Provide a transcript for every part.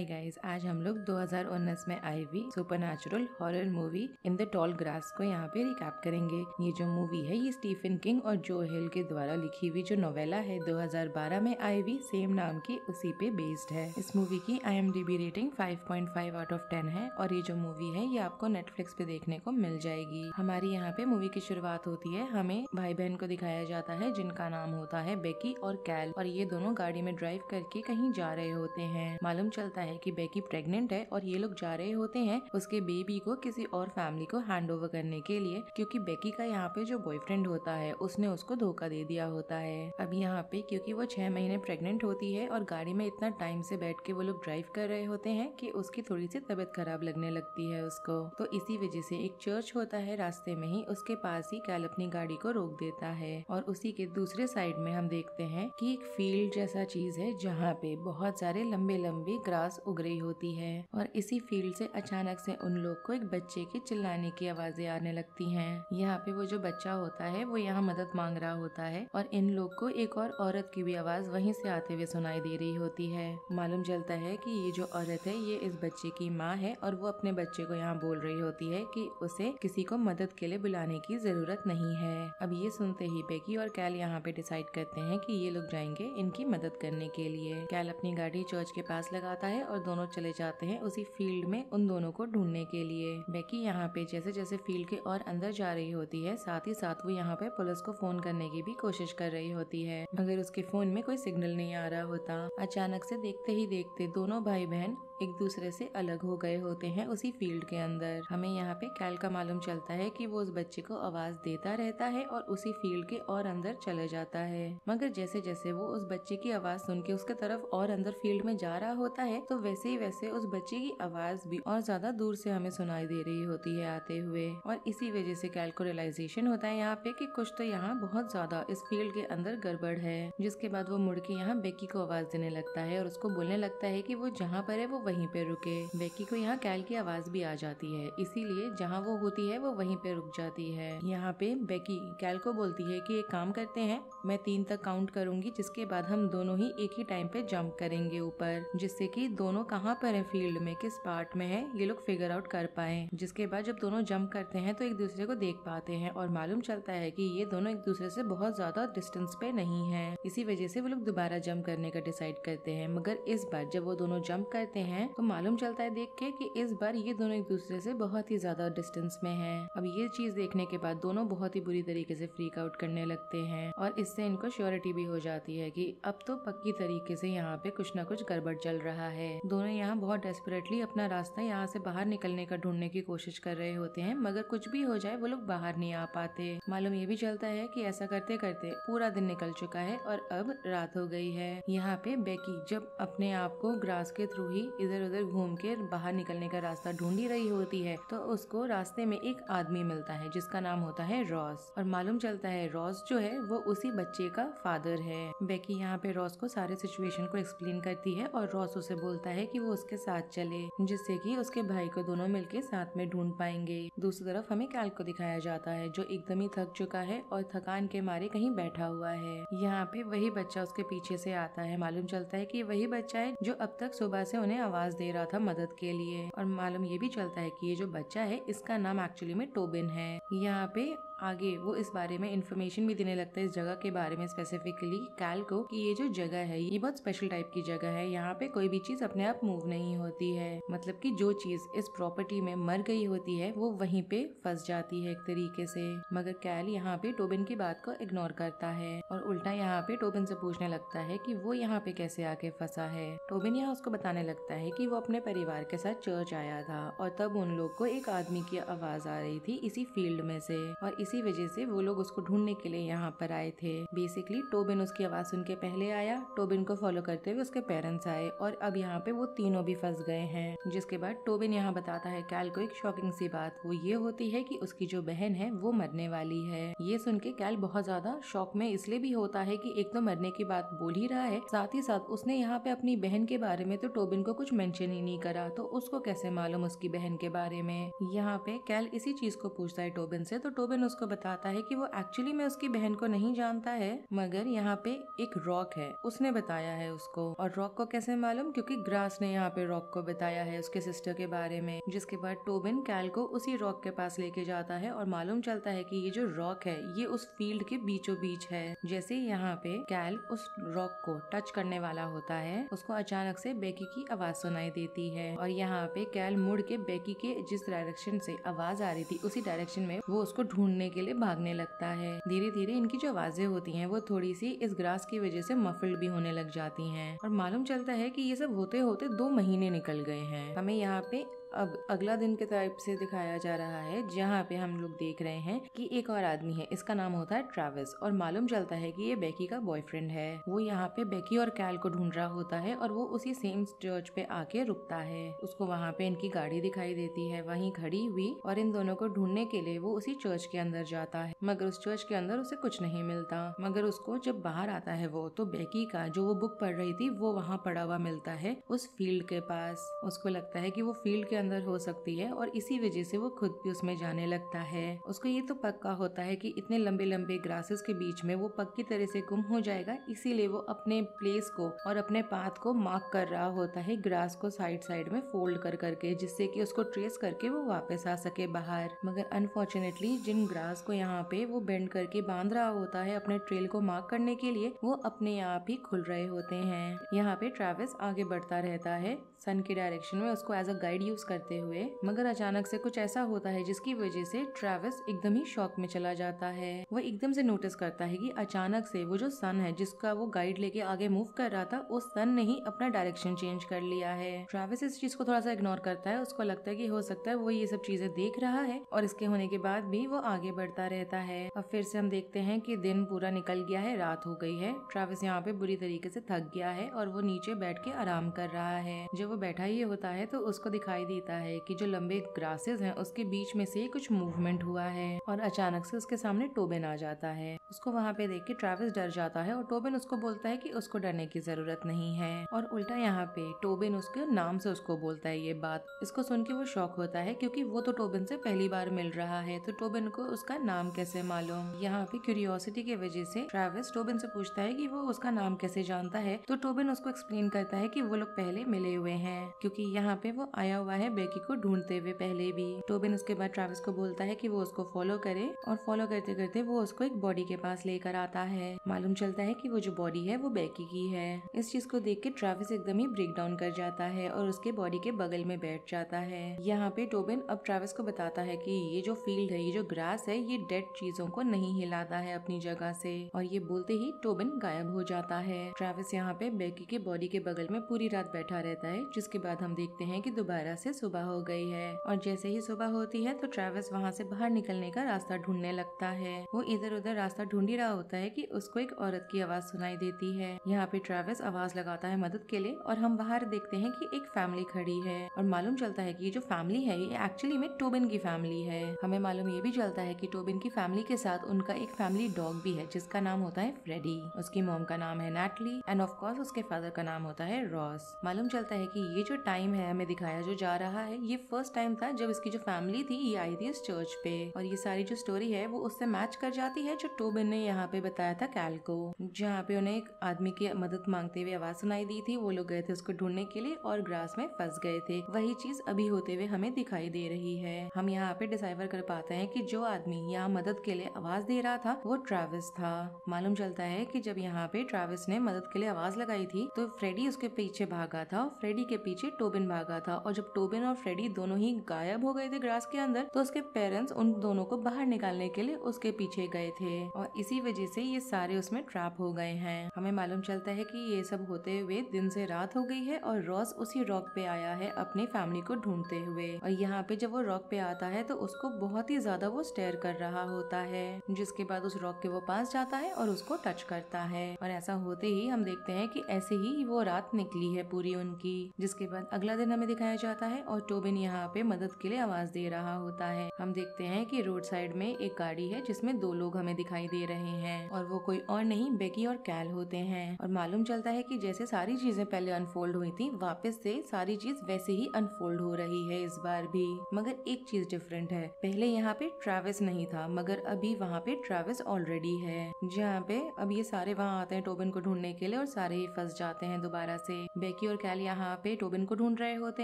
Hi guys, आज हम लोग 2019 में आई हुई supernatural horror movie in the tall grass को यहाँ पे रिकैप करेंगे। ये जो मूवी है ये स्टीफन किंग और जो हिल के द्वारा लिखी हुई जो नोवेला है 2012 में आई हुई सेम नाम की, उसी पे बेस्ड है। इस मूवी की IMDb रेटिंग 5.5 आउट ऑफ 10 है और ये जो मूवी है ये आपको नेटफ्लिक्स पे देखने को मिल जाएगी। हमारी यहाँ पे मूवी की शुरुआत होती है, हमें भाई बहन को दिखाया जाता है जिनका नाम होता है बेकी और कैल, और ये दोनों गाड़ी में ड्राइव करके कहीं जा रहे होते हैं। मालूम चलता है कि बेकी प्रेग्नेंट है और ये लोग जा रहे होते हैं उसके बेबी को किसी और फैमिली को हैंड ओवर करने के लिए, क्योंकि बेकी का यहाँ पे जो बॉयफ्रेंड होता है उसने उसको धोखा दे दिया होता है। अब यहाँ पे क्योंकि वो 6 महीने प्रेग्नेंट होती है और गाड़ी में इतना टाइम से बैठ के वो लोग ड्राइव कर रहे होते हैं कि उसकी थोड़ी सी तबीयत खराब लगने लगती है उसको। तो इसी वजह से एक चर्च होता है रास्ते में ही, उसके पास ही कैल अपनी गाड़ी को रोक देता है और उसी के दूसरे साइड में हम देखते हैं कि एक फील्ड जैसा चीज है जहाँ पे बहुत सारे लंबे लंबे ग्रास उग रही होती है। और इसी फील्ड से अचानक से उन लोग को एक बच्चे के चिल्लाने की आवाजें आने लगती हैं। यहाँ पे वो जो बच्चा होता है वो यहाँ मदद मांग रहा होता है और इन लोग को एक और औरत की भी आवाज वहीं से आते हुए सुनाई दे रही होती है। मालूम चलता है कि ये जो औरत है ये इस बच्चे की माँ है और वो अपने बच्चे को यहाँ बोल रही होती है कि उसे किसी को मदद के लिए बुलाने की जरूरत नहीं है। अब ये सुनते ही बेकी और कैल यहाँ पे डिसाइड करते हैं कि ये लोग जाएंगे इनकी मदद करने के लिए। कैल अपनी गाड़ी चर्च के पास लगाता है और दोनों चले जाते हैं उसी फील्ड में उन दोनों को ढूंढने के लिए। बेकी यहाँ पे जैसे जैसे फील्ड के और अंदर जा रही होती है साथ ही साथ वो यहाँ पे पुलिस को फोन करने की भी कोशिश कर रही होती है, मगर उसके फोन में कोई सिग्नल नहीं आ रहा होता। अचानक से देखते ही देखते दोनों भाई बहन एक दूसरे से अलग हो गए होते हैं उसी फील्ड के अंदर। हमें यहाँ पे कैल का मालूम चलता है कि वो उस बच्चे को आवाज देता रहता है और उसी फील्ड के और अंदर चले जाता है, मगर जैसे जैसे वो उस बच्चे की आवाज सुन के उसके तरफ और अंदर फील्ड में जा रहा होता है तो वैसे ही वैसे उस बच्चे की आवाज भी और ज्यादा दूर से हमें सुनाई दे रही होती है आते हुए। और इसी वजह से कैल को रियलाइजेशन होता है यहाँ पे कि कुछ तो यहाँ बहुत ज्यादा इस फील्ड के अंदर गड़बड़ है। जिसके बाद वो मुड़ के यहाँ बेकी को आवाज देने लगता है और उसको बोलने लगता है कि वो जहाँ पर है वो वहीं पे रुके। बेकी को यहाँ कैल की आवाज भी आ जाती है, इसीलिए जहाँ वो होती है वो वहीं पे रुक जाती है। यहाँ पे बेकी कैल को बोलती है कि एक काम करते हैं, मैं 3 तक काउंट करूंगी जिसके बाद हम दोनों ही एक ही टाइम पे जंप करेंगे ऊपर, जिससे कि दोनों कहाँ पर है फील्ड में, किस पार्ट में है ये लोग फिगर आउट कर पाए। जिसके बाद जब दोनों जंप करते हैं तो एक दूसरे को देख पाते हैं और मालूम चलता है कि ये दोनों एक दूसरे से बहुत ज्यादा डिस्टेंस पे नहीं है। इसी वजह से वो लोग दोबारा जंप करने का डिसाइड करते हैं, मगर इस बार जब वो दोनों जंप करते हैं तो मालूम चलता है देख के कि इस बार ये दोनों एक दूसरे से बहुत ही ज्यादा डिस्टेंस में है। अब ये चीज देखने के बाद दोनों बहुत ही बुरी तरीके से फ्रीक आउट करने लगते हैं और इससे इनको श्योरिटी भी हो जाती है कि अब तो पक्की तरीके से यहाँ पे कुछ न कुछ गड़बड़ चल रहा है। दोनों यहाँ बहुत डेस्परेटली अपना रास्ता यहाँ से बाहर निकलने का ढूंढने की कोशिश कर रहे होते हैं, मगर कुछ भी हो जाए वो लोग बाहर नहीं आ पाते। मालूम ये भी चलता है कि ऐसा करते करते पूरा दिन निकल चुका है और अब रात हो गई है। यहाँ पे बेकी जब अपने आप को ग्रास के थ्रू ही इधर उधर घूम के बाहर निकलने का रास्ता ढूंढी रही होती है तो उसको रास्ते में एक आदमी मिलता है जिसका नाम होता है रॉस, और मालूम चलता है रॉस जो है वो उसी बच्चे का फादर है। बेकी यहाँ पे रॉस को सारे सिचुएशन को एक्सप्लेन करती है और रॉस उसे बोलता है कि वो उसके साथ चले, जिससे कि उसके भाई को दोनों मिलके साथ में ढूंढ पाएंगे। दूसरी तरफ हमें कैल को दिखाया जाता है जो एकदम ही थक चुका है और थकान के मारे कहीं बैठा हुआ है। यहाँ पे वही बच्चा उसके पीछे से आता है। मालूम चलता है कि वही बच्चा है जो अब तक सुबह से उन्हें आवाज दे रहा था मदद के लिए, और मालूम ये भी चलता है कि ये जो बच्चा है इसका नाम एक्चुअली में टोबिन है। यहाँ पे आगे वो इस बारे में इन्फॉर्मेशन भी देने लगता है इस जगह के बारे में स्पेसिफिकली कैल को कि ये जो जगह है ये बहुत स्पेशल टाइप की जगह है, यहाँ पे कोई भी चीज अपने आप मूव नहीं होती है। मतलब कि जो चीज इस प्रॉपर्टी में मर गई होती है वो वहीं पे फंस जाती है एक तरीके से। मगर कैल यहाँ पे टोबिन की बात को इग्नोर करता है और उल्टा यहाँ पे टोबिन से पूछने लगता है कि वो यहाँ पे कैसे आके फंसा है। टोबिन यहाँ उसको बताने लगता है कि वो अपने परिवार के साथ चर्च आया था और तब उन लोग को एक आदमी की आवाज आ रही थी इसी फील्ड में से, और इसी वजह से वो लोग उसको ढूंढने के लिए यहाँ पर आए थे। बेसिकली टोबिन उसकी आवाज सुन के पहले आया, टोबिन को फॉलो करते हुए उसके पेरेंट्स आए और अब यहाँ पे वो तीनों भी फंस गए हैं। जिसके बाद टोबिन यहाँ बताता है कैल को एक शॉकिंग सी बात, वो ये होती है कि उसकी जो बहन है वो मरने वाली है। ये सुन के कैल बहुत ज्यादा शॉक में इसलिए भी होता है कि एक तो मरने की बात बोल ही रहा है, साथ ही साथ उसने यहाँ पे अपनी बहन के बारे में तो टोबिन को कुछ मेंशन ही नहीं करा, तो उसको कैसे मालूम उसकी बहन के बारे में। यहाँ पे कैल इसी चीज को पूछता है टोबिन से, तो टोबिन उसको उसको बताता है कि वो एक्चुअली में उसकी बहन को नहीं जानता है, मगर यहाँ पे एक रॉक है, उसने बताया है उसको। और रॉक को कैसे मालूम? क्योंकि ग्रास ने यहाँ पे रॉक को बताया है उसके सिस्टर के बारे में। जिसके बाद टोबिन कैल को उसी रॉक के पास लेके जाता है और मालूम चलता है कि ये जो रॉक है ये उस फील्ड के बीचों बीच है। जैसे यहाँ पे कैल उस रॉक को टच करने वाला होता है, उसको अचानक से बेकी की आवाज सुनाई देती है और यहाँ पे कैल मुड़ के बेकी के जिस डायरेक्शन से आवाज आ रही थी उसी डायरेक्शन में वो उसको ढूंढने के लिए भागने लगता है। धीरे धीरे इनकी जो आवाजें होती हैं वो थोड़ी सी इस ग्रास की वजह से मफल्ड भी होने लग जाती हैं और मालूम चलता है कि ये सब होते होते 2 महीने निकल गए हैं। हमें यहाँ पे अब अगला दिन के टाइप से दिखाया जा रहा है, जहाँ पे हम लोग देख रहे हैं कि एक और आदमी है, इसका नाम होता है ट्रेविस और मालूम चलता है कि ये बेकी का बॉयफ्रेंड है। वो यहाँ पे बेकी और कैल को ढूंढ रहा होता है और वो उसी सेम चर्च पे आके रुकता है। उसको वहाँ पे इनकी गाड़ी दिखाई देती है वहीं खड़ी हुई और इन दोनों को ढूंढने के लिए वो उसी चर्च के अंदर जाता है, मगर उस चर्च के अंदर उसे कुछ नहीं मिलता। मगर उसको जब बाहर आता है वो तो बेकी का जो वो बुक पढ़ रही थी वो वहाँ पड़ा हुआ मिलता है उस फील्ड के पास। उसको लगता है कि वो फील्ड के अंदर हो सकती है और इसी वजह से वो खुद भी उसमें जाने लगता है। उसको ये तो पक्का होता है कि इतने लंबे लंबे ग्रासेस के बीच में वो पक्की तरह से गुम हो जाएगा, इसीलिए वो अपने प्लेस को और अपने पाथ को मार्क कर रहा होता है ग्रास को साइड साइड में फोल्ड कर करके, जिससे कि उसको ट्रेस करके वो वापस आ सके बाहर। मगर अनफॉर्चुनेटली जिन ग्रास को यहाँ पे वो बेंड करके बांध रहा होता है अपने ट्रेल को मार्क करने के लिए, वो अपने आप ही खुल रहे होते हैं। यहाँ पे ट्रेविस आगे बढ़ता रहता है सन के डायरेक्शन में, उसको एज अ गाइड यूज करते हुए। मगर अचानक से कुछ ऐसा होता है जिसकी वजह से ट्रेविस एकदम ही शॉक में चला जाता है। वो एकदम से नोटिस करता है कि अचानक से वो जो सन है जिसका वो गाइड लेके आगे मूव कर रहा था, उस सन ने ही अपना डायरेक्शन चेंज कर लिया है। ट्रेविस इस चीज को थोड़ा सा इग्नोर करता है, उसको लगता है कि हो सकता है वो ये सब चीजें देख रहा है और इसके होने के बाद भी वो आगे बढ़ता रहता है। अब फिर से हम देखते हैं कि दिन पूरा निकल गया है, रात हो गई है। ट्रेविस यहाँ पे बुरी तरीके से थक गया है और वो नीचे बैठ के आराम कर रहा है। जब वो बैठा ही होता है तो उसको दिखाई देता है कि जो लंबे ग्रासेस हैं उसके बीच में से कुछ मूवमेंट हुआ है और अचानक से उसके सामने टोबिन आ जाता है। उसको वहाँ पे देख के ट्रेविस डर जाता है और टोबिन उसको बोलता है कि उसको डरने की जरूरत नहीं है और उल्टा यहाँ पे टोबिन उसके नाम से उसको बोलता है ये बात। इसको सुन के वो शॉक होता है क्योंकि वो तो टोबिन से पहली बार मिल रहा है, तो टोबिन को उसका नाम कैसे मालूम। यहाँ पे क्यूरियोसिटी की वजह से ट्रेविस टोबिन से पूछता है कि वो उसका नाम कैसे जानता है, तो टोबिन उसको एक्सप्लेन करता है कि वो लोग पहले मिले हुए हैं क्योंकि यहाँ पे वो आया हुआ है बेकी को ढूंढते हुए पहले भी। टोबिन उसके बाद ट्रेविस को बोलता है कि वो उसको फॉलो करे और फॉलो करते करते वो उसको एक बॉडी के पास लेकर आता है। मालूम चलता है कि वो जो बॉडी है वो बेकी की है। इस चीज को देख के ट्रेविस एकदम ही ब्रेक डाउन कर जाता है और उसके बॉडी के बगल में बैठ जाता है। यहाँ पे टोबिन अब ट्रेविस को बताता है कि ये जो फील्ड है, ये जो ग्रास है, ये डेड चीजों को नहीं हिलाता है अपनी जगह से, और ये बोलते ही टोबिन गायब हो जाता है। ट्रेविस यहाँ पे बेकी के बॉडी के बगल में पूरी रात बैठा रहता है, जिसके बाद हम देखते हैं कि दोबारा से सुबह हो गई है और जैसे ही सुबह होती है तो ट्रेविस वहाँ से बाहर निकलने का रास्ता ढूंढने लगता है। वो इधर उधर रास्ता ढूंढ ही रहा होता है कि उसको एक औरत की आवाज सुनाई देती है। यहाँ पे ट्रेविस आवाज लगाता है मदद के लिए और हम बाहर देखते हैं कि एक फैमिली खड़ी है और मालूम चलता है कि ये जो फैमिली है ये एक्चुअली में टोबिन की फैमिली है। हमें मालूम ये भी चलता है कि टोबिन की फैमिली के साथ उनका एक फैमिली डॉग भी है जिसका नाम होता है फ्रेडी। उसकी मॉम का नाम है नैटली एंड ऑफ कोर्स उसके फादर का नाम होता है रॉस। मालूम चलता है कि ये जो टाइम है हमें दिखाया जो जा रहा है, ये फर्स्ट टाइम था जब इसकी जो फैमिली थी ये आई थी इस चर्च पे, और ये सारी जो स्टोरी है वो उससे मैच कर जाती है जो टोबिन ने यहाँ पे बताया था कैल को, जहाँ पे उन्हें एक आदमी की मदद मांगते हुए आवाज सुनाई दी थी। वो लोग गए थे उसको ढूंढने के लिए और ग्रास में फंस गए थे। वही चीज अभी होते हुए हमें दिखाई दे रही है। हम यहाँ पे डिसाइवर कर पाते हैं कि जो आदमी यहाँ मदद के लिए आवाज दे रहा था वो ट्रेविस था। मालूम चलता है कि जब यहाँ पे ट्रेविस ने मदद के लिए आवाज लगाई थी तो फ्रेडी उसके पीछे भागा था और फ्रेडी के पीछे टोबिन भागा था, और जब टोबिन और फ्रेडी दोनों ही गायब हो गए थे ग्रास के अंदर तो उसके पेरेंट्स उन दोनों को बाहर निकालने के लिए उसके पीछे गए थे और इसी वजह से ये सारे उसमें ट्रैप हो गए हैं। हमें मालूम चलता है कि ये सब होते हुए दिन से रात हो गई है और रॉस उसी रॉक पे आया है अपनी फैमिली को ढूंढते हुए, और यहाँ पे जब वो रॉक पे आता है तो उसको बहुत ही ज्यादा वो स्टेयर कर रहा होता है, जिसके बाद उस रॉक के वो पास जाता है और उसको टच करता है, और ऐसा होते ही हम देखते हैं कि ऐसे ही वो रात निकली है पूरी उनकी। जिसके बाद अगला दिन हमें दिखाया जाता है और टोबिन यहाँ पे मदद के लिए आवाज दे रहा होता है। हम देखते हैं कि रोड साइड में एक गाड़ी है जिसमें 2 लोग हमें दिखाई दे रहे हैं और वो कोई और नहीं बेकी और कैल होते हैं। और मालूम चलता है कि जैसे सारी चीजें पहले अनफोल्ड हुई थी, वापस से सारी चीज वैसे ही अनफोल्ड हो रही है इस बार भी। मगर एक चीज डिफरेंट है, पहले यहाँ पे ट्रेविस नहीं था मगर अभी वहाँ पे ट्रेविस ऑलरेडी है। जहाँ पे अब ये सारे वहाँ आते हैं टोबिन को ढूंढने के लिए और सारे ही फंस जाते हैं दोबारा से। बेकी और कैल यहाँ पे टोबिन को ढूंढ रहे होते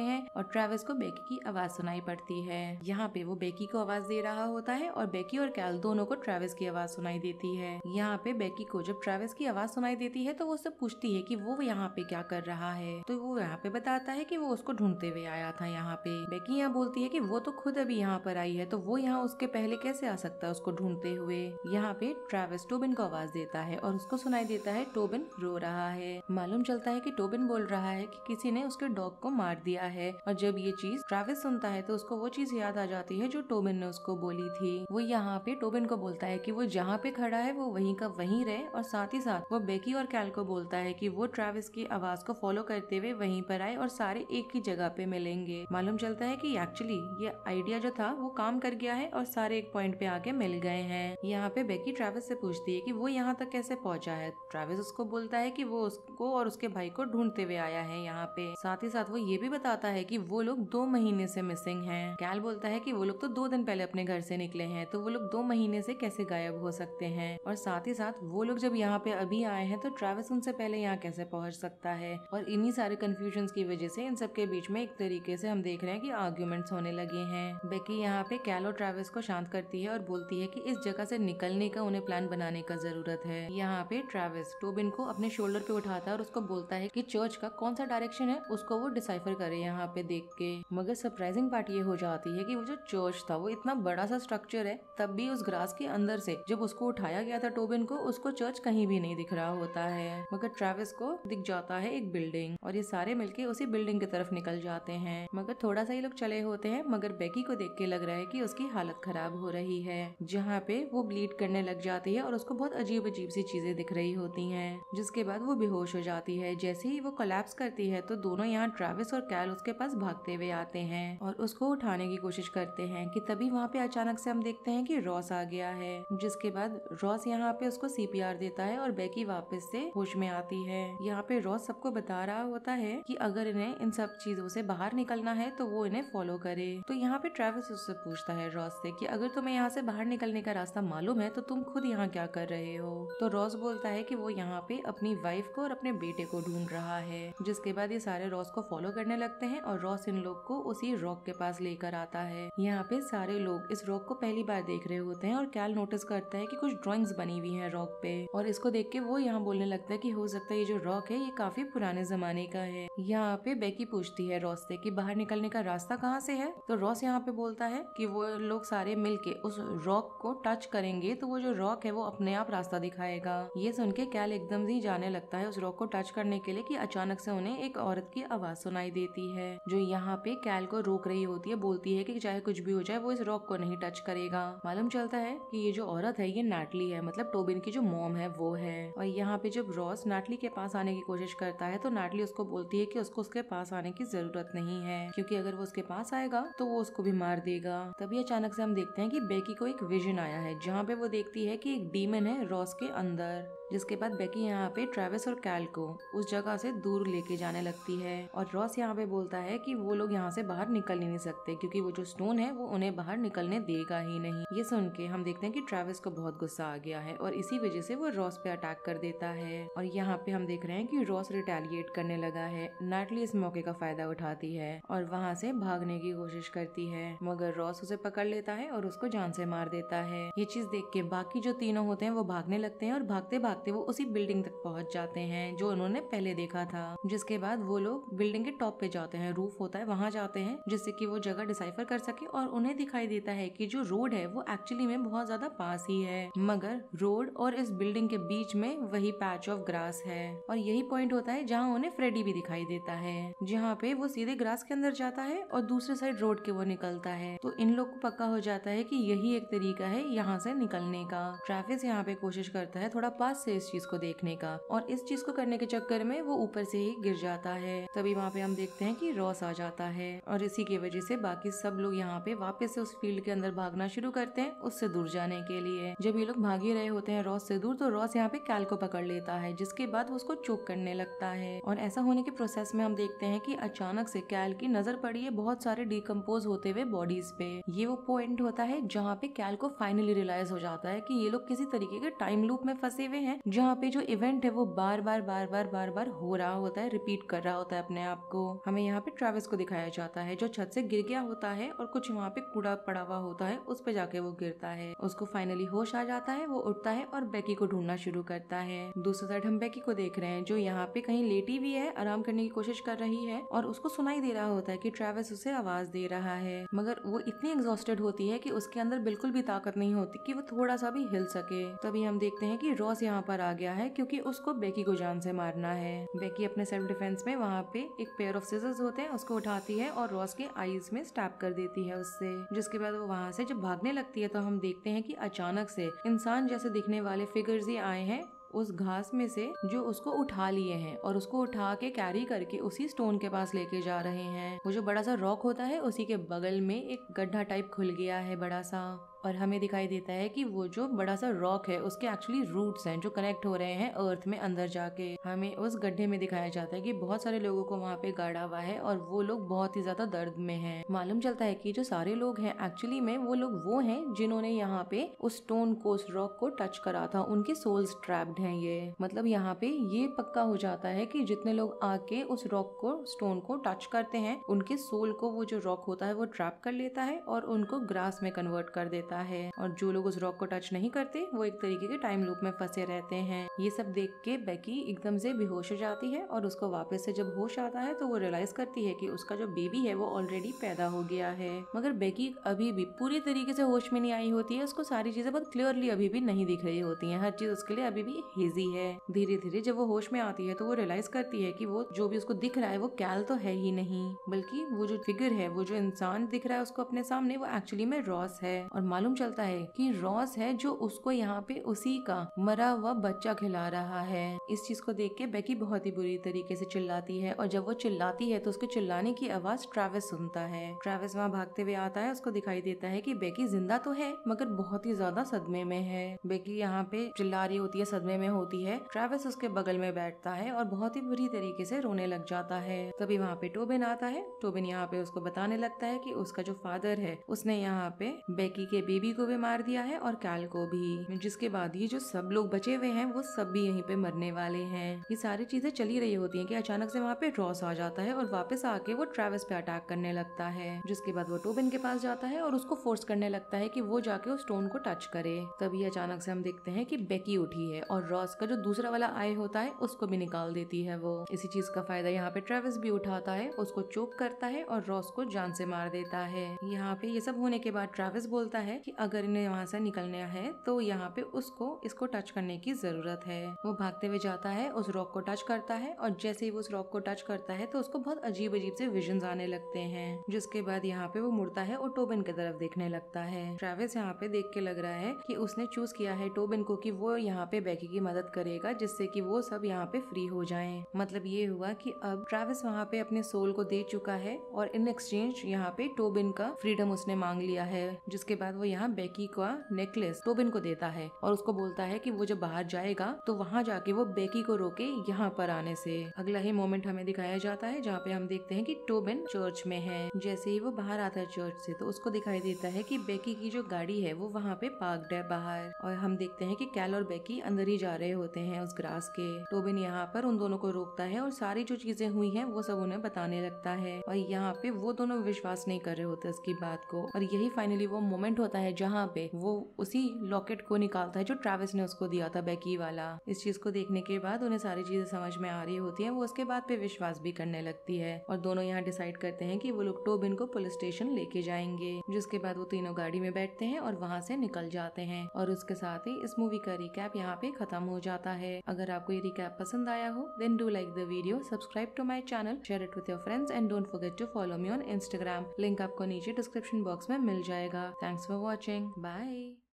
हैं और ट्रेविस को बेकी की आवाज सुनाई पड़ती है। यहाँ पे वो बेकी को आवाज दे रहा होता है और बेकी और कैल दोनों को ट्रेविस की आवाज सुनाई देती है। यहाँ पे बेकी को जब ट्रेविस की आवाज सुनाई देती है तो वो उससे पूछती है कि वो यहाँ पे क्या कर रहा है, तो वो यहाँ पे बताता है कि वो उसको ढूंढते हुए आया था यहाँ पे। बेकी यहाँ बोलती है कि वो तो खुद अभी यहाँ पर आई है, तो वो यहाँ उसके पहले कैसे आ सकता है उसको ढूंढते हुए। यहाँ पे ट्रेविस टोबिन को आवाज देता है और उसको सुनाई देता है टोबिन रो रहा है। मालूम चलता है कि टोबिन बोल रहा है कि किसी ने उसके डॉग को मार दिया है और जब ये चीज ट्रेविस सुनता है तो उसको वो चीज याद आ जाती है जो टोबिन ने उसको बोली थी। वो यहाँ पे टोबिन को बोलता है कि वो जहाँ पे खड़ा है वो वहीं का वहीं रहे और साथ ही साथ वो बेकी और कैल को बोलता है कि वो ट्रेविस की आवाज को फॉलो करते हुए वहीं पर आए और सारे एक ही जगह पे मिलेंगे। मालूम चलता है कि एक्चुअली ये आइडिया जो था वो काम कर गया है और सारे एक पॉइंट पे आके मिल गए हैं। यहाँ पे बेकी ट्रेविस से पूछती है कि वो यहाँ तक कैसे पहुंचा है। ट्रेविस उसको बोलता है कि वो उसको और उसके भाई को ढूंढते हुए आया है यहाँ पे। साथ ही साथ वो ये भी बताता है कि वो लोग 2 महीने से मिसिंग हैं। कैल बोलता है कि वो लोग तो 2 दिन पहले अपने घर से निकले हैं, तो वो लोग 2 महीने से कैसे गायब हो सकते हैं। और साथ ही साथ वो लोग जब यहाँ पे अभी आए हैं तो ट्रेविस उनसे पहले यहाँ कैसे पहुँच सकता है। और इन्हीं सारे कंफ्यूजन की वजह से इन सब के बीच में एक तरीके से हम देख रहे हैं कि आर्ग्यूमेंट्स होने लगे हैं। बेकी यहाँ पे कैल और ट्रेविस को शांत करती है और बोलती है कि इस जगह से निकलने का उन्हें प्लान बनाने का जरूरत है। यहाँ पे ट्रेविस टोबिन को अपने शोल्डर पे उठाता है और उसको बोलता है कि चर्च का कौन सा डायरेक्शन है उसको वो डिसाइफर करे यहाँ पे देख के। मगर सरप्राइजिंग पार्ट ये हो जाती है कि वो जो चर्च था वो इतना बड़ा सा स्ट्रक्चर है, तब भी उस ग्रास के अंदर से जब उसको उठाया गया था टोबिन को, उसको चर्च कहीं भी नहीं दिख रहा होता है। मगर ट्रेविस को दिख जाता है एक बिल्डिंग और ये सारे मिलके उसी बिल्डिंग की तरफ निकल जाते हैं। मगर थोड़ा सा ही लोग चले होते हैं मगर बेकी को देख के लग रहा है कि उसकी हालत खराब हो रही है। जहाँ पे वो ब्लीड करने लग जाती है और उसको बहुत अजीब अजीब सी चीजें दिख रही होती हैं, जिसके बाद वो बेहोश हो जाती है। जैसे ही वो कोलैप्स करती है तो दोनों यहाँ ट्रेविस और कैल उसके पास भागते हुए आते हैं और उसको उठाने की कोशिश करते हैं कि तभी वहाँ पे अचानक से हम देखते हैं कि रॉस आ गया है। जिसके बाद रॉस यहाँ पे उसको सीपीआर देता है और बेकी वापस से होश में आती है। यहाँ पे रॉस सबको बता रहा होता है कि अगर इन्हें इन सब चीजों से बाहर निकलना है तो वो इन्हें फॉलो करे। तो यहाँ पे ट्रेविस उससे पूछता है रॉस से कि अगर तुम्हें यहाँ से बाहर निकलने का रास्ता मालूम है तो तुम खुद यहाँ क्या कर रहे हो। तो रॉस बोलता है कि वो यहाँ पे अपनी वाइफ को और अपने बेटे को ढूंढ रहा है। जिसके बाद ये सारे रॉस को फॉलो करने लगते हैं और रॉस इन लोग को उसी रॉक के पास लेकर आता है। यहाँ पे सारे लोग इस रॉक को पहली बार देख रहे होते हैं और कैल नोटिस करता है कि कुछ ड्राइंग्स बनी हुई हैं रॉक पे और इसको देख के वो यहाँ बोलने लगता है कि हो सकता है ये जो रॉक है ये काफी पुराने जमाने का है। यहाँ पे बेकी पूछती है रॉस से कि बाहर निकलने का रास्ता कहाँ से है। तो रॉस यहाँ पे बोलता है कि वो लोग सारे मिलके उस रॉक को टच करेंगे तो वो जो रॉक है वो अपने आप रास्ता दिखाएगा। ये सुन के कैल एकदम से जाने लगता है उस रॉक को टच करने के लिए कि अचानक से उन्हें एक औरत की आवाज सुनाई देती है जो यहाँ पे कैल को रोक रही होती है। बोलती है कि चाहे कुछ भी हो जाए वो इस रॉक को नहीं टच करेगा। मालूम चलता है कि ये जो औरत है ये नाटली है, मतलब टोबिन की जो मॉम है वो है। और यहाँ पे जब रॉस नाटली के पास आने की कोशिश करता है तो नाटली उसको बोलती है कि उसको उसके पास आने की जरूरत नहीं है क्योंकि अगर वो उसके पास आएगा तो वो उसको भी मार देगा। तभी अचानक से हम देखते हैं कि बेकी को एक विजन आया है जहाँ पे वो देखती है कि एक डीमन है रॉस के अंदर। जिसके बाद बेकी यहाँ पे ट्रेविस और कैल को उस जगह से दूर लेके जाने लगती है और रॉस यहाँ पे बोलता है कि वो लोग यहाँ से बाहर निकल ही नहीं सकते क्योंकि वो जो स्टोन है वो उन्हें बाहर निकलने देगा ही नहीं। ये सुन के हम देखते हैं कि ट्रेविस को बहुत गुस्सा आ गया है और इसी वजह से वो रॉस पे अटैक कर देता है। और यहाँ पे हम देख रहे हैं कि रॉस रिटेलिएट करने लगा है। नाटली इस मौके का फायदा उठाती है और वहाँ से भागने की कोशिश करती है मगर रॉस उसे पकड़ लेता है और उसको जान से मार देता है। ये चीज देख के बाकी जो तीनों होते हैं वो भागने लगते हैं और भागते भागते वो उसी बिल्डिंग तक पहुंच जाते हैं जो उन्होंने पहले देखा था। जिसके बाद वो लोग बिल्डिंग के टॉप पे जाते हैं, रूफ होता है वहां जाते हैं जिससे कि वो जगह डिसाइफर कर सके और उन्हें दिखाई देता है कि जो रोड है वो एक्चुअली में बहुत ज्यादा पास ही है मगर रोड और इस बिल्डिंग के बीच में वही पैच ऑफ ग्रास है। और यही पॉइंट होता है जहाँ उन्हें फ्रेडी भी दिखाई देता है जहाँ पे वो सीधे ग्रास के अंदर जाता है और दूसरे साइड रोड के वो निकलता है। तो इन लोग को पक्का हो जाता है कि यही एक तरीका है यहाँ से निकलने का। ट्रेविस यहाँ पे कोशिश करता है थोड़ा पास से इस चीज को देखने का, और इस चीज को करने के चक्कर में वो ऊपर से ही गिर जाता है। तभी वहाँ पे हम देखते हैं कि रॉस आ जाता है और इसी की वजह से बाकी सब लोग यहाँ पे वापस से उस फील्ड के अंदर भागना शुरू करते हैं उससे दूर जाने के लिए। जब ये लोग भाग ही रहे होते हैं रॉस से दूर, तो रॉस यहाँ पे कैल को पकड़ लेता है, जिसके बाद वो उसको चोक करने लगता है। और ऐसा होने के प्रोसेस में हम देखते हैं कि अचानक से कैल की नजर पड़ी है बहुत सारे डिकम्पोज होते हुए बॉडीज पे। ये वो पॉइंट होता है जहाँ पे कैल को फाइनली रियलाइज हो जाता है कि ये लोग किसी तरीके के टाइम लूप में फंसे हुए हैं, जहाँ पे जो इवेंट है वो बार बार हो रहा होता है, रिपीट कर रहा होता है अपने आप को। हमें यहाँ पे ट्रेविस को दिखाया जाता है जो छत से गिर गया होता है और कुछ वहाँ पे कूड़ा पड़ा हुआ होता है, उस पे जाके वो गिरता है। उसको फाइनली होश आ जाता है, वो उठता है और बेकी को ढूंढना शुरू करता है। दूसरी साइड हम बेकी को देख रहे हैं जो यहाँ पे कहीं लेटी हुई है, आराम करने की कोशिश कर रही है और उसको सुनाई दे रहा होता है कि ट्रेविस उसे आवाज दे रहा है, मगर वो इतनी एग्जॉस्टेड होती है कि उसके अंदर बिल्कुल भी ताकत नहीं होती कि वो थोड़ा सा भी हिल सके। तभी हम देखते हैं कि रॉस यहाँ पर आ गया है क्योंकि उसको बेकी को जान से मारना है। बेकी अपने सेल्फ डिफेंस में वहाँ पे एक पेयर ऑफ सिजर्स होते हैं उसको उठाती है और रॉस के आईज में स्टैब कर देती है उससे, जिसके बाद वो वहाँ से जब भागने लगती है तो हम देखते हैं कि अचानक से इंसान जैसे दिखने वाले फिगर्स ही आए हैं उस घास में से, जो उसको उठा लिए हैं और उसको उठा के कैरी करके उसी स्टोन के पास लेके जा रहे हैं। वो जो बड़ा सा रॉक होता है उसी के बगल में एक गड्ढा टाइप खुल गया है बड़ा सा, और हमें दिखाई देता है कि वो जो बड़ा सा रॉक है उसके एक्चुअली रूट्स हैं जो कनेक्ट हो रहे हैं अर्थ में अंदर जाके। हमें उस गड्ढे में दिखाया जाता है कि बहुत सारे लोगों को वहाँ पे गाड़ा हुआ है और वो लोग बहुत ही ज्यादा दर्द में हैं। मालूम चलता है कि जो सारे लोग हैं एक्चुअली में वो लोग वो हैं जिन्होंने यहाँ पे उस स्टोन को, उस रॉक को टच करा था, उनके सोल्स ट्रैप्ड हैं। ये मतलब यहाँ पे ये पक्का हो जाता है कि जितने लोग आके उस रॉक को, स्टोन को टच करते हैं, उनके सोल को वो जो रॉक होता है वो ट्रैप कर लेता है और उनको ग्रास में कन्वर्ट कर देता है। और जो लोग उस रॉक को टच नहीं करते वो एक तरीके के टाइम लूप में फंसे रहते हैं। ये सब देख के बेकी एकदम से बेहोश हो जाती है और उसको वापस से जब होश आता है तो वो रियलाइज करती है कि उसका जो बेबी है वो ऑलरेडी पैदा हो गया है। मगर बेकी अभी भी पूरी तरीके से होश में नहीं आई होती है, उसको सारी चीजें बहुत क्लियरली अभी भी नहीं दिख रही होती है, हर चीज उसके लिए अभी भी हेजी है। धीरे धीरे जब वो होश में आती है तो वो रियलाइज करती है कि वो जो भी उसको दिख रहा है वो कैल तो है ही नहीं, बल्कि वो जो फिगर है, वो जो इंसान दिख रहा है उसको अपने सामने, वो एक्चुअली में रॉस है। और मालूम चलता है कि रॉस है जो उसको यहाँ पे उसी का मरा हुआ बच्चा खिला रहा है। इस चीज को देख के बेकी बहुत ही बुरी तरीके से चिल्लाती है और जब वो चिल्लाती है तो उसके चिल्लाने की आवाज ट्रेविस सुनता है। ट्रेविस वहाँ भागते हुए आता है, उसको दिखाई देता है कि बेकी जिंदा तो है मगर बहुत ही ज्यादा सदमे में है। बेकी यहाँ पे चिल्ला रही होती है, सदमे में होती है। ट्रेविस उसके बगल में बैठता है और बहुत ही बुरी तरीके से रोने लग जाता है। तभी वहाँ पे टोबिन आता है। टोबिन यहाँ पे उसको बताने लगता है कि उसका जो फादर है उसने यहाँ पे बेकी के बेबी को भी मार दिया है और कैल को भी, जिसके बाद ये जो सब लोग बचे हुए हैं वो सब भी यहीं पे मरने वाले हैं। ये सारी चीजें चली रही होती हैं कि अचानक से वहाँ पे रॉस आ जाता है और वापस आके वो ट्रेविस पे अटैक करने लगता है, जिसके बाद वो टोबिन के पास जाता है और उसको फोर्स करने लगता है कि वो जाके उस स्टोन को टच करे। तभी अचानक से हम देखते हैं कि बेकी उठी है और रॉस का जो दूसरा वाला आई होता है उसको भी निकाल देती है वो। इसी चीज का फायदा यहाँ पे ट्रेविस भी उठाता है, उसको चोक करता है और रॉस को जान से मार देता है। यहाँ पे ये सब होने के बाद ट्रेविस बोलता है कि अगर इन्हें वहाँ से निकलना है तो यहाँ पे उसको इसको टच करने की जरूरत है। वो भागते हुए जाता है, उस रॉक को टच करता है और जैसे ही वो उस रॉक को टच करता है तो उसको बहुत अजीब अजीब से विजन्स आने लगते हैं, जिसके बाद यहाँ पे वो मुड़ता है और टोबिन की तरफ देखने लगता है। ट्रेविस यहाँ पे देख के लग रहा है कि उसने चूज किया है टोबिन को कि वो यहाँ पे बेकी की मदद करेगा जिससे कि वो सब यहाँ पे फ्री हो जाएं। मतलब ये हुआ कि अब ट्रेविस वहाँ पे अपने सोल को दे चुका है और इन एक्सचेंज यहाँ पे टोबिन का फ्रीडम उसने मांग लिया है, जिसके बाद वो यहाँ बेकी का नेकलेस टोबिन को देता है और उसको बोलता है कि वो जब बाहर जाएगा तो वहाँ जाके वो बेकी को रोके यहाँ पर आने से। अगला ही मोमेंट हमें दिखाया जाता है जहाँ पे हम देखते हैं कि टोबिन चर्च में है। जैसे ही वो बाहर आता है चर्च से तो उसको दिखाई देता है कि बेकी की जो गाड़ी है वो वहाँ पे पार्क्ड है बाहर, और हम देखते हैं कि कैल और बेकी अंदर ही जा रहे होते हैं उस ग्रास के। टोबिन यहाँ पर उन दोनों को रोकता है और सारी जो चीजें हुई हैं वो सब उन्हें बताने लगता है, और यहाँ पे वो दोनों विश्वास नहीं कर रहे होते उसकी बात को। और यही फाइनली वो मोमेंट होता है जहाँ पे वो उसी लॉकेट को निकालता है जो ट्रेविस ने उसको दिया था, बेकी वाला। इस चीज को देखने के बाद उन्हें सारी चीजें समझ में आ रही होती हैं, वो उसके बाद पे विश्वास भी करने लगती है और दोनों यहाँ डिसाइड करते हैं कि वो लोग टोबिन को पुलिस स्टेशन लेके जाएंगे, जिसके बाद वो तीनों गाड़ी में बैठते हैं और वहाँ से निकल जाते हैं। और उसके साथ ही इस मूवी का रिकैप यहाँ पे खत्म हो जाता है। अगर आपको ये रिकैप पसंद आया हो then do like the video, subscribe to my channel, share it with your friends and don't forget to follow me on Instagram. Link आपको नीचे डिस्क्रिप्शन बॉक्स में मिल जाएगा। Thanks for watching, bye.